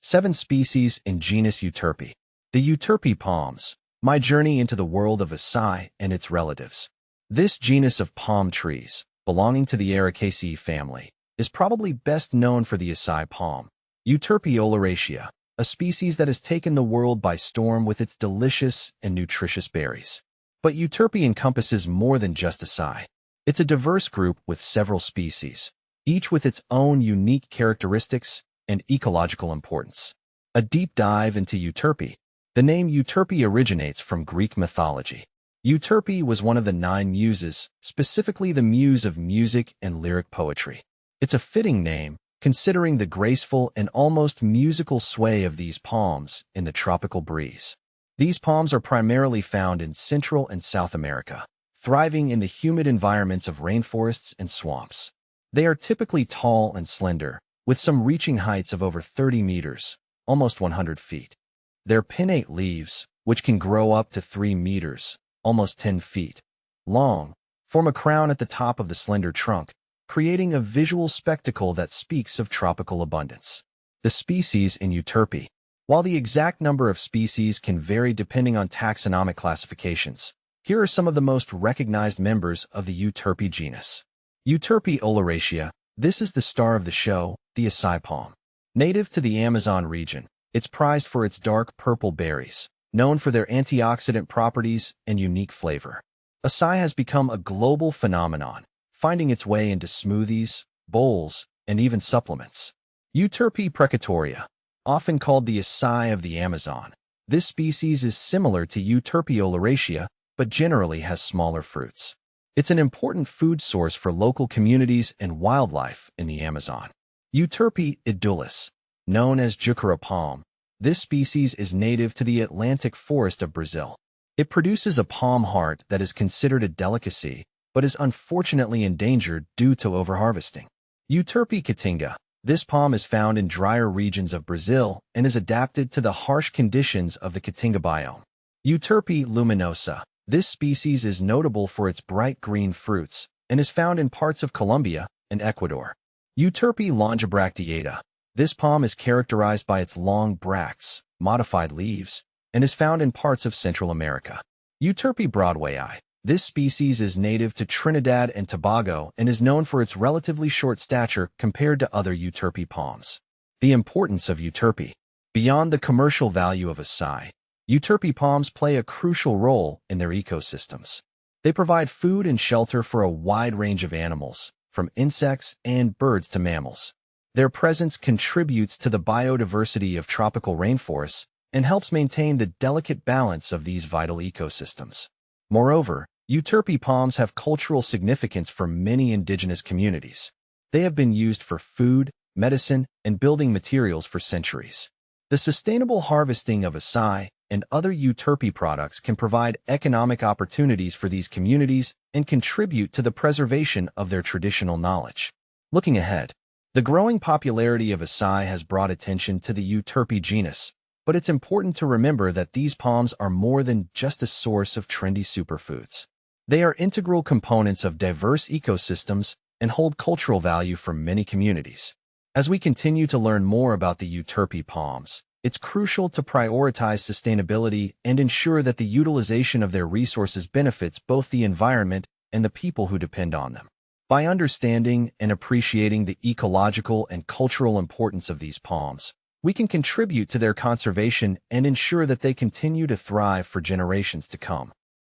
7 species in genus Euterpe. The Euterpe palms. My journey into the world of acai and its relatives. This genus of palm trees, belonging to the Ericaceae family, is probably best known for the acai palm, Euterpe oleracea, a species that has taken the world by storm with its delicious and nutritious berries. But Euterpe encompasses more than just acai. It's a diverse group with several species, each with its own unique characteristics and ecological importance. A deep dive into Euterpe. The name Euterpe originates from Greek mythology. Euterpe was one of the 9 muses, specifically the muse of music and lyric poetry. It's a fitting name, considering the graceful and almost musical sway of these palms in the tropical breeze. These palms are primarily found in Central and South America, thriving in the humid environments of rainforests and swamps. They are typically tall and slender, with some reaching heights of over 30 meters, almost 100 feet. Their pinnate leaves, which can grow up to 3 meters, almost 10 feet, long, form a crown at the top of the slender trunk, creating a visual spectacle that speaks of tropical abundance. The species in Euterpe. While the exact number of species can vary depending on taxonomic classifications, here are some of the most recognized members of the Euterpe genus. Euterpe oleracea. This is the star of the show, the acai palm. Native to the Amazon region, it's prized for its dark purple berries, known for their antioxidant properties and unique flavor. Acai has become a global phenomenon, finding its way into smoothies, bowls, and even supplements. Euterpe precatoria, often called the acai of the Amazon. This species is similar to Euterpe oleracea, but generally has smaller fruits. It's an important food source for local communities and wildlife in the Amazon. Euterpe edulis, known as Jucara palm. This species is native to the Atlantic forest of Brazil. It produces a palm heart that is considered a delicacy, but is unfortunately endangered due to overharvesting. Euterpe caatinga. This palm is found in drier regions of Brazil and is adapted to the harsh conditions of the caatinga biome. Euterpe luminosa. This species is notable for its bright green fruits and is found in parts of Colombia and Ecuador. Euterpe longibracteata. This palm is characterized by its long bracts, modified leaves, and is found in parts of Central America. Euterpe broadwayi. This species is native to Trinidad and Tobago and is known for its relatively short stature compared to other Euterpe palms. The importance of Euterpe. Beyond the commercial value of acai, Euterpe palms play a crucial role in their ecosystems. They provide food and shelter for a wide range of animals, from insects and birds to mammals. Their presence contributes to the biodiversity of tropical rainforests and helps maintain the delicate balance of these vital ecosystems. Moreover, Euterpe palms have cultural significance for many indigenous communities. They have been used for food, medicine, and building materials for centuries. The sustainable harvesting of acai and other Euterpe products can provide economic opportunities for these communities and contribute to the preservation of their traditional knowledge. Looking ahead, the growing popularity of acai has brought attention to the Euterpe genus, but it's important to remember that these palms are more than just a source of trendy superfoods. They are integral components of diverse ecosystems and hold cultural value for many communities. As we continue to learn more about the Euterpe palms, it's crucial to prioritize sustainability and ensure that the utilization of their resources benefits both the environment and the people who depend on them. By understanding and appreciating the ecological and cultural importance of these palms, we can contribute to their conservation and ensure that they continue to thrive for generations to come.